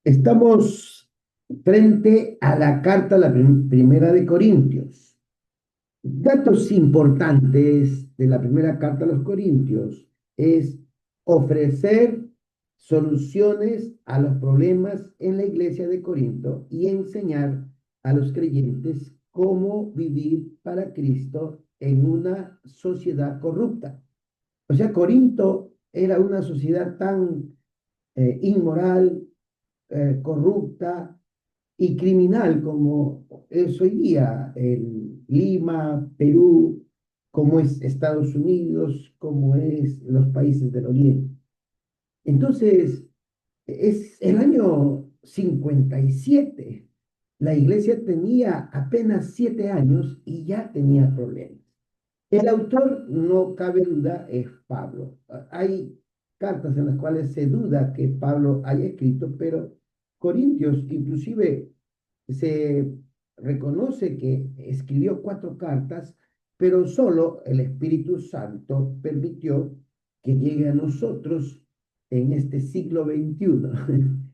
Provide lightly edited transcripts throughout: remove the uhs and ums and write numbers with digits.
Estamos frente a la carta, primera de Corintios. Datos importantes de la primera carta a los Corintios es ofrecer soluciones a los problemas en la iglesia de Corinto y enseñar a los creyentes cómo vivir para Cristo en una sociedad corrupta. O sea, Corinto era una sociedad tan inmoral, corrupta y criminal como es hoy día en Lima, Perú, como es Estados Unidos, como es los países del Oriente. Entonces, es el año 57. La iglesia tenía apenas 7 años y ya tenía problemas. El autor, no cabe duda, es Pablo. Hay cartas en las cuales se duda que Pablo haya escrito, pero Corintios inclusive se reconoce que escribió 4 cartas, pero solo el Espíritu Santo permitió que llegue a nosotros en este siglo XXI.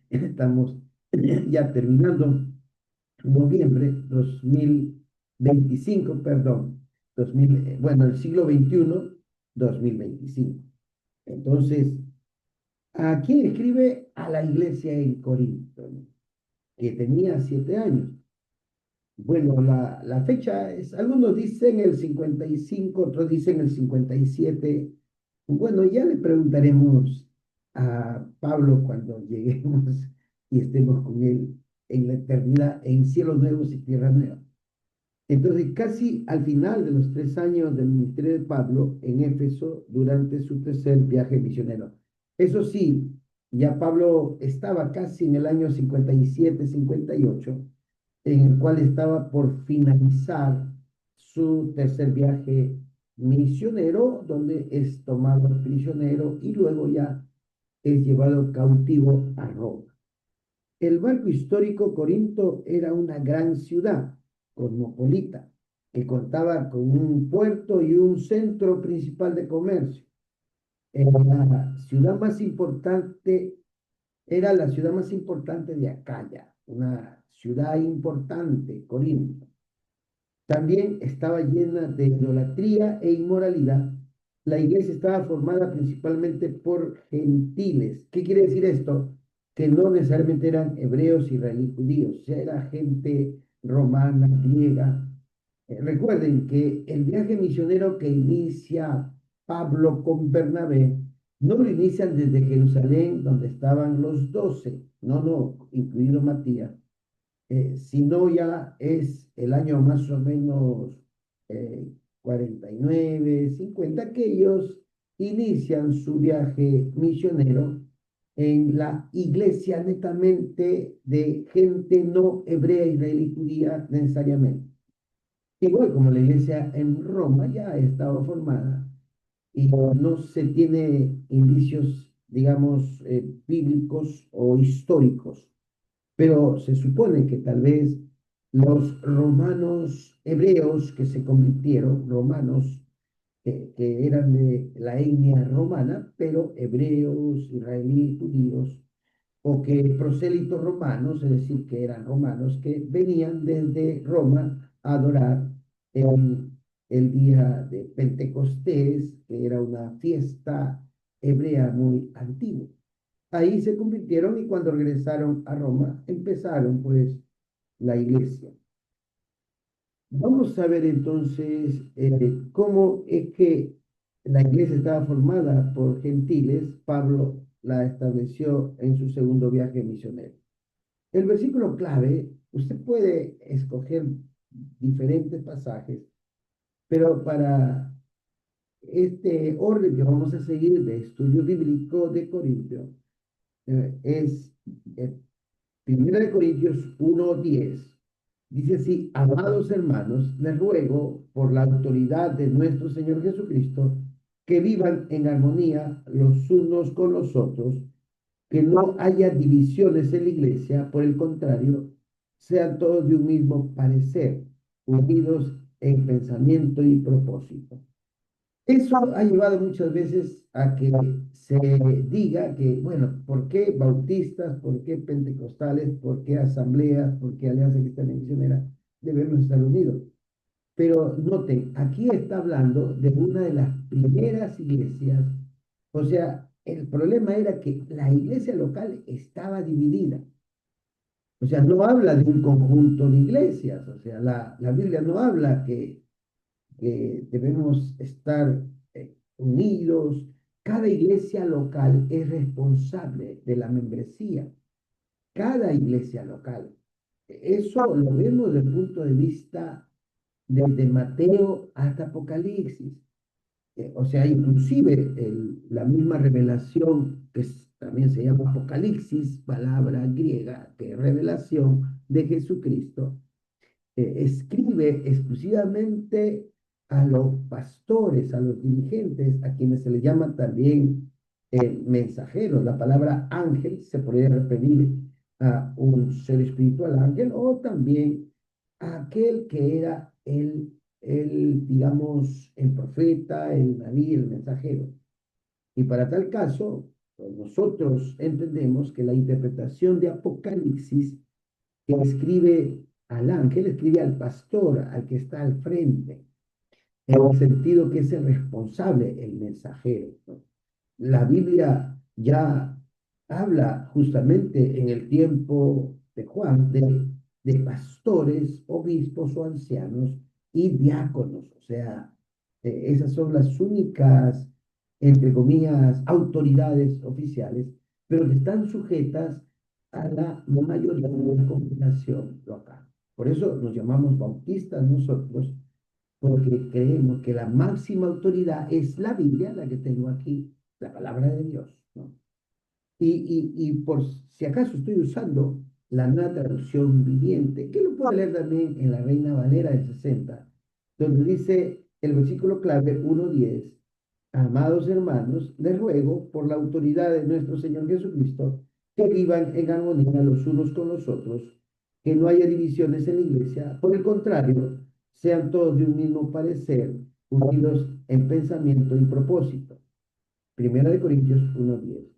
Estamos ya terminando noviembre 2025, perdón, 2000, bueno, el siglo XXI, 2025. Entonces, ¿a quién escribe? A la iglesia en Corinto, ¿no? Que tenía 7 años. Bueno, la fecha es, algunos dicen el 55, otros dicen el 57. Bueno, ya le preguntaremos a Pablo cuando lleguemos y estemos con él en la eternidad, en cielos nuevos y tierra nueva. Entonces, casi al final de los 3 años del ministerio de Pablo en Éfeso, durante su tercer viaje misionero. Eso sí, ya Pablo estaba casi en el año 57, 58, en el cual estaba por finalizar su tercer viaje misionero, donde es tomado prisionero y luego ya es llevado cautivo a Roma. El marco histórico, Corinto era una gran ciudad cosmopolita que contaba con un puerto y un centro principal de comercio. La ciudad más importante era la ciudad más importante de Acaya, una ciudad importante, Corinto. También estaba llena de idolatría e inmoralidad. La iglesia estaba formada principalmente por gentiles. ¿Qué quiere decir esto? Que no necesariamente eran hebreos, israelíes, judíos, ya era gente romana, griega. Recuerden que el viaje misionero que inicia Pablo con Bernabé no lo inician desde Jerusalén, donde estaban los 12, no, incluido Matías, sino ya es el año más o menos 49, 50, que ellos inician su viaje misionero en la iglesia netamente de gente no hebrea, israelí, judía necesariamente. Igual como la iglesia en Roma ya estaba formada y no se tiene indicios, digamos, bíblicos o históricos, pero se supone que tal vez los romanos hebreos que se convirtieron, romanos que eran de la etnia romana, pero hebreos, israelíes, judíos, o que prosélitos romanos, es decir, que eran romanos que venían desde Roma a adorar en el día de Pentecostés, que era una fiesta hebrea muy antigua. Ahí se convirtieron y cuando regresaron a Roma empezaron pues la iglesia. Vamos a ver entonces cómo es que la iglesia estaba formada por gentiles. Pablo la estableció en su segundo viaje misionero. El versículo clave, usted puede escoger diferentes pasajes, pero para este orden que vamos a seguir de estudio bíblico de Corintios, es eh, Primera de Corintios 1:10. Dice así: amados hermanos, les ruego por la autoridad de nuestro Señor Jesucristo que vivan en armonía los unos con los otros, que no haya divisiones en la iglesia, por el contrario, sean todos de un mismo parecer, unidos en pensamiento y propósito. Eso ha llevado muchas veces a que se diga que, bueno, ¿por qué bautistas, por qué pentecostales, por qué asambleas, por qué Alianza Cristiana y Misionera debemos estar unidos? Pero noten, aquí está hablando de una de las primeras iglesias, o sea, el problema era que la iglesia local estaba dividida. O sea, no habla de un conjunto de iglesias, o sea, la Biblia no habla que debemos estar unidos. Cada iglesia local es responsable de la membresía, cada iglesia local. Eso lo vemos desde el punto de vista desde Mateo hasta Apocalipsis. O sea, inclusive la misma revelación, también se llama Apocalipsis, palabra griega, que es revelación de Jesucristo, escribe exclusivamente a los pastores, a los dirigentes, a quienes se les llama también mensajeros. La palabra ángel se podría referir a un ser espiritual ángel o también a aquel que era digamos, el profeta, el naví, el mensajero. Y para tal caso, pues, nosotros entendemos que la interpretación de Apocalipsis que escribe al ángel, escribe al pastor, al que está al frente, en el sentido que es el responsable, el mensajero, ¿no? La Biblia ya habla justamente en el tiempo de Juan de pastores, obispos o ancianos y diáconos, o sea, esas son las únicas, entre comillas, autoridades oficiales, pero que están sujetas a la mayoría de la congregación local. Por eso nos llamamos bautistas nosotros, porque creemos que la máxima autoridad es la Biblia, la que tengo aquí, la palabra de Dios, ¿no? Y por si acaso estoy usando la nueva traducción viviente, que lo puedo leer también en la Reina Valera de 60, donde dice el versículo clave 1:10: amados hermanos, les ruego por la autoridad de nuestro Señor Jesucristo, que vivan en armonía los unos con los otros, que no haya divisiones en la iglesia, por el contrario, sean todos de un mismo parecer, unidos en pensamiento y propósito. Primera de Corintios 1:10.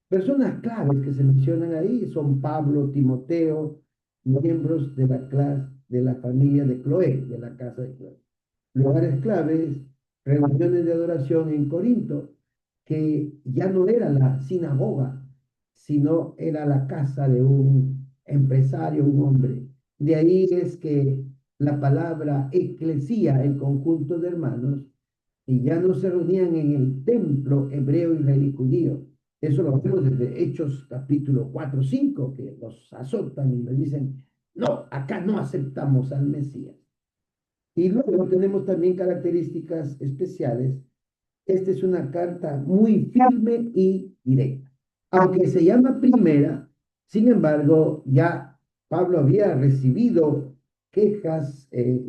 Personas claves que se mencionan ahí son Pablo, Timoteo, miembros de la clase, de la familia de Cloé, de la casa de Cloé. Lugares claves, reuniones de adoración en Corinto, que ya no era la sinagoga, sino era la casa de un empresario, un hombre. De ahí es que la palabra eclesía, el conjunto de hermanos, y ya no se reunían en el templo hebreo, israelí, judío. Eso lo vemos desde Hechos capítulo 4, 5, que los azotan y les dicen, no, acá no aceptamos al Mesías. Y luego tenemos también características especiales. Esta es una carta muy firme y directa. Aunque se llama primera, sin embargo, ya Pablo había recibido quejas,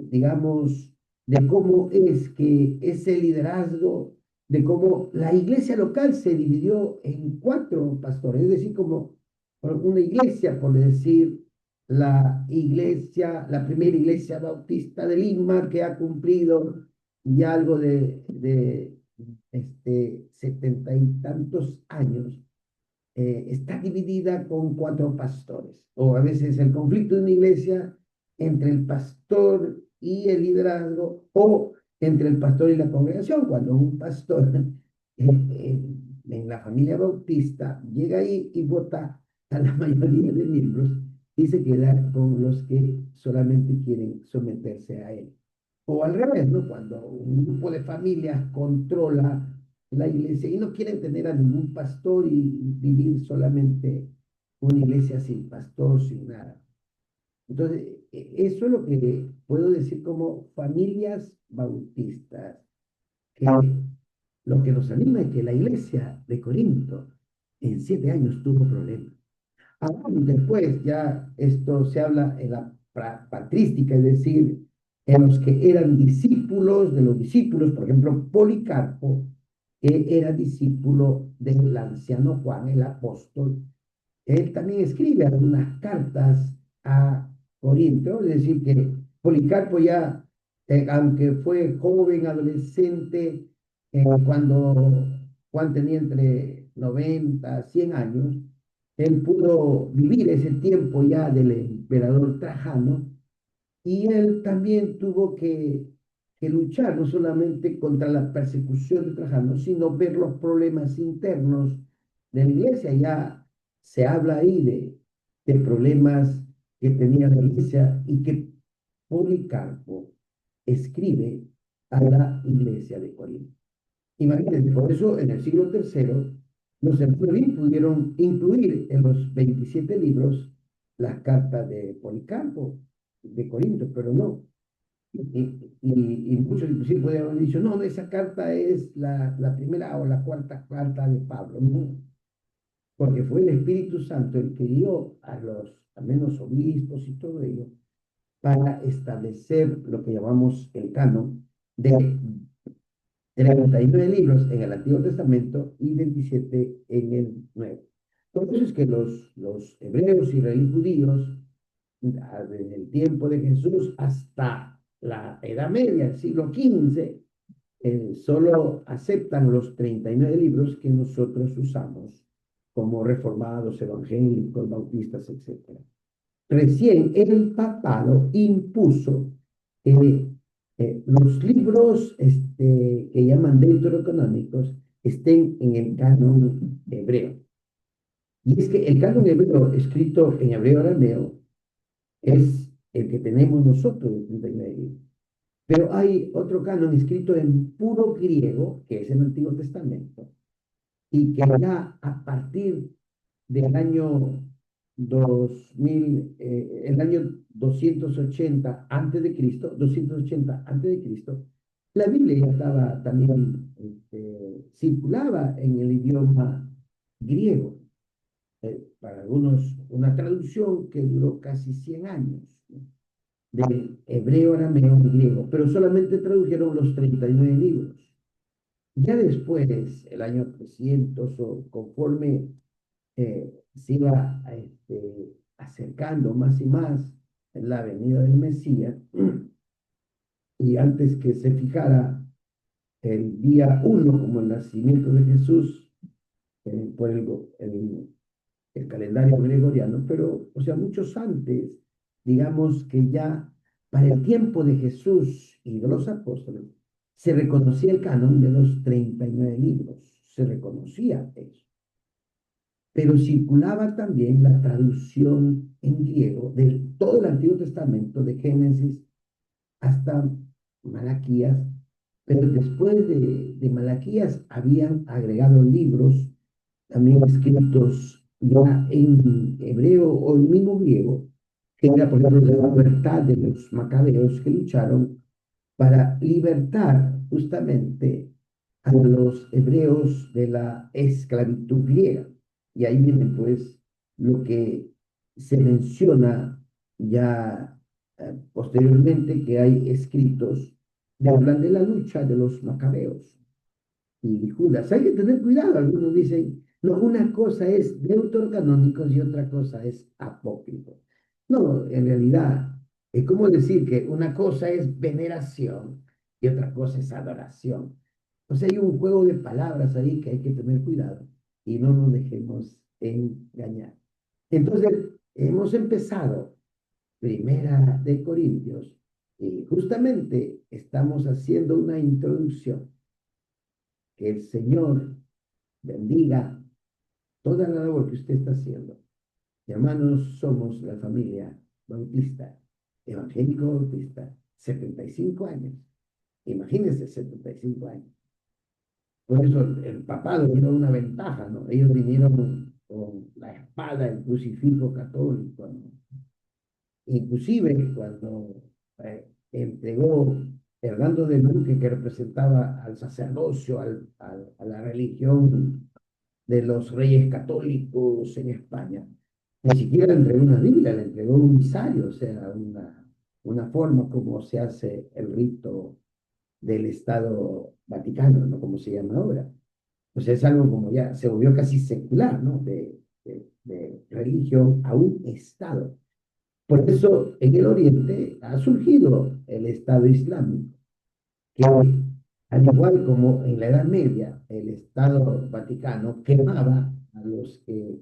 digamos, de cómo es que ese liderazgo, de cómo la iglesia local se dividió en cuatro pastores, es decir, como una iglesia, por decir, la primera iglesia bautista de Lima, que ha cumplido ya algo de 70 y tantos años, está dividida con cuatro pastores. O a veces el conflicto de una iglesia entre el pastor y el liderazgo, o entre el pastor y la congregación, cuando un pastor en la familia bautista llega ahí y vota a la mayoría de miembros y se queda con los que solamente quieren someterse a él. O al revés, ¿no? Cuando un grupo de familias controla la iglesia y no quieren tener a ningún pastor y vivir solamente una iglesia sin pastor, sin nada. Entonces, eso es lo que puedo decir como familias bautistas, que lo que nos anima es que la iglesia de Corinto en 7 años tuvo problemas. Aún después, ya esto se habla en la patrística, es decir, en los que eran discípulos de los discípulos, por ejemplo, Policarpo, que era discípulo del anciano Juan, el apóstol. Él también escribe algunas cartas a Corinto, es decir, que Policarpo ya, aunque fue joven, adolescente, Cuando Juan tenía entre 90 100 años, él pudo vivir ese tiempo ya del emperador Trajano y él también tuvo que luchar no solamente contra la persecución de Trajano, sino ver los problemas internos de la iglesia. Ya se habla ahí de problemas que tenía la iglesia y que Policarpo escribe a la iglesia de Corinto. Imagínense, por eso en el siglo tercero los hermanos pudieron incluir en los 27 libros las cartas de Policarpo, de Corinto, pero no. Y muchos inclusive pueden haber dicho, no, esa carta es la primera o la cuarta carta de Pablo. No, porque fue el Espíritu Santo el que dio a los, al menos obispos y todo ello, para establecer lo que llamamos el canon de 39 libros en el Antiguo Testamento y 27 en el Nuevo. Por eso es que los hebreos, israelíes, judíos, en el tiempo de Jesús hasta la Edad Media, el siglo XV, solo aceptan los 39 libros que nosotros usamos como reformados, evangélicos, bautistas, etcétera. Recién el papado impuso los libros que llaman deuterocanónicos estén en el canon hebreo. Y es que el canon hebreo escrito en hebreo arameo es el que tenemos nosotros de 39 libros. Pero hay otro canon escrito en puro griego, que es el Antiguo Testamento, y que ya a partir del año 2000, el año 280 antes de Cristo, 280 antes de Cristo, la Biblia ya estaba también, circulaba en el idioma griego. Para algunos, una traducción que duró casi 100 años, ¿no? Del hebreo, arameo y griego, pero solamente tradujeron los 39 libros. Ya después, el año 300, o conforme se iba acercando más y más en la venida del Mesías, y antes que se fijara el día 1 como el nacimiento de Jesús por el calendario gregoriano, pero, o sea, muchos antes, digamos que ya para el tiempo de Jesús y de los apóstoles, se reconocía el canon de los 39 libros, se reconocía eso, pero circulaba también la traducción en griego de todo el Antiguo Testamento, de Génesis hasta Malaquías, pero después de Malaquías habían agregado libros también escritos ya en hebreo o en mismo griego, que era, por ejemplo, la libertad de los macabeos que lucharon para libertar justamente a los hebreos de la esclavitud griega. Y ahí viene pues lo que se menciona ya posteriormente, que hay escritos que hablan de la lucha de los macabeos y Judas. Hay que tener cuidado, algunos dicen, no, una cosa es deuterocanónicos y otra cosa es apócrifo. No, en realidad, es como decir que una cosa es veneración y otra cosa es adoración. O sea, hay un juego de palabras ahí que hay que tener cuidado y no nos dejemos engañar. Entonces, hemos empezado Primera de Corintios y justamente estamos haciendo una introducción. Que el Señor bendiga toda la labor que usted está haciendo. Hermanos, somos la familia bautista, evangélico bautista, 75 años. Imagínense 75 años. Por eso el papado era una ventaja, ¿no? Ellos vinieron con la espada, el crucifijo católico, ¿no? Inclusive cuando entregó Hernando de Luque, que representaba al sacerdocio, a la religión de los reyes católicos en España, ni siquiera le entregó una Biblia, le entregó un misario, o sea, una forma como se hace el rito del Estado Vaticano, ¿no? Como se llama ahora. O sea, es algo como ya se volvió casi secular, ¿no? De religión a un Estado. Por eso en el Oriente ha surgido el Estado Islámico, que Al igual como en la Edad Media, el Estado Vaticano quemaba a los que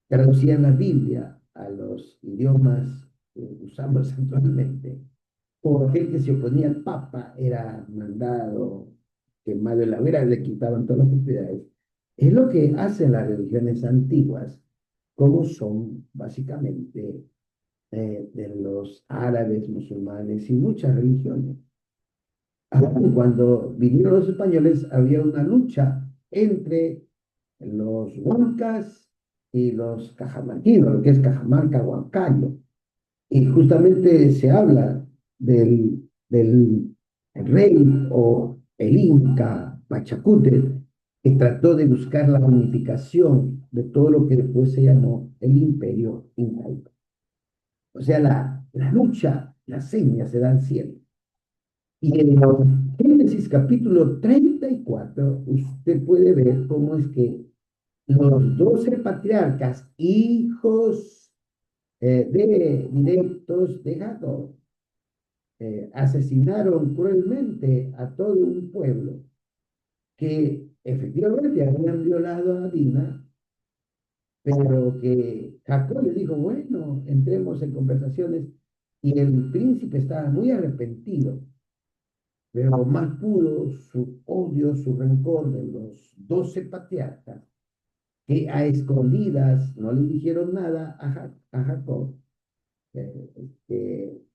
traducían la Biblia a los idiomas que usamos actualmente, o aquel que se oponía al Papa era mandado, quemado en la hoguera, le quitaban todas las propiedades. Es lo que hacen las religiones antiguas, como son básicamente de los árabes, musulmanes y muchas religiones. Aún cuando vinieron los españoles, había una lucha entre los huancas y los cajamarquinos, lo que es Cajamarca, Huancayo. Y justamente se habla del rey o el Inca Pachacútec, que trató de buscar la unificación de todo lo que después se llamó el Imperio Incaico. O sea, la lucha, la seña se dan siempre. Y en Génesis capítulo 34 usted puede ver cómo es que los 12 patriarcas, hijos directos de Jacob, asesinaron cruelmente a todo un pueblo que efectivamente habían violado a Dina, pero que Jacob le dijo, bueno, entremos en conversaciones, y el príncipe estaba muy arrepentido, pero más pudo su odio, su rencor de los 12 patriarcas, que a escondidas no le dijeron nada a Jacob,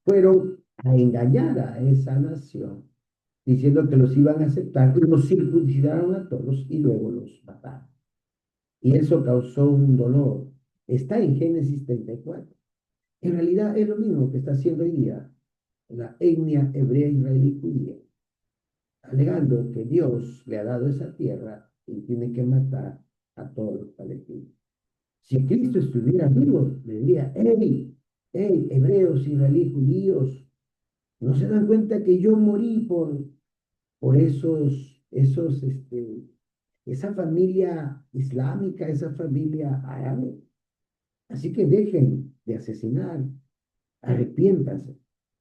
fueron a engañar a esa nación, diciendo que los iban a aceptar, y los circuncidaron a todos y luego los mataron. Y eso causó un dolor. Está en Génesis 34. En realidad es lo mismo que está haciendo hoy día la etnia hebrea, israelí, judía, alegando que Dios le ha dado esa tierra y tiene que matar a todos los palestinos. Si Cristo estuviera vivo, le diría, hey, hebreos, israelíes, judíos, ¿no se dan cuenta que yo morí por esa familia islámica, esa familia árabe? Así que dejen de asesinar, arrepiéntanse.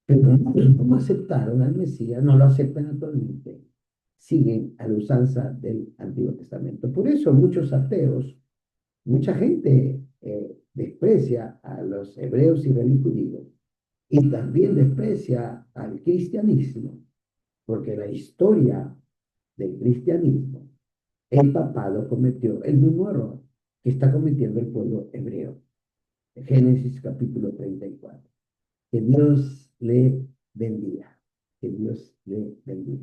Pero no aceptaron al Mesías, no lo aceptan actualmente, siguen a la usanza del Antiguo Testamento. Por eso muchos ateos, mucha gente desprecia a los hebreos y judíos, y también desprecia al cristianismo, porque la historia del cristianismo, el papado cometió el mismo error que está cometiendo el pueblo hebreo. Génesis capítulo 34. Que Dios le bendiga. Que Dios le bendiga.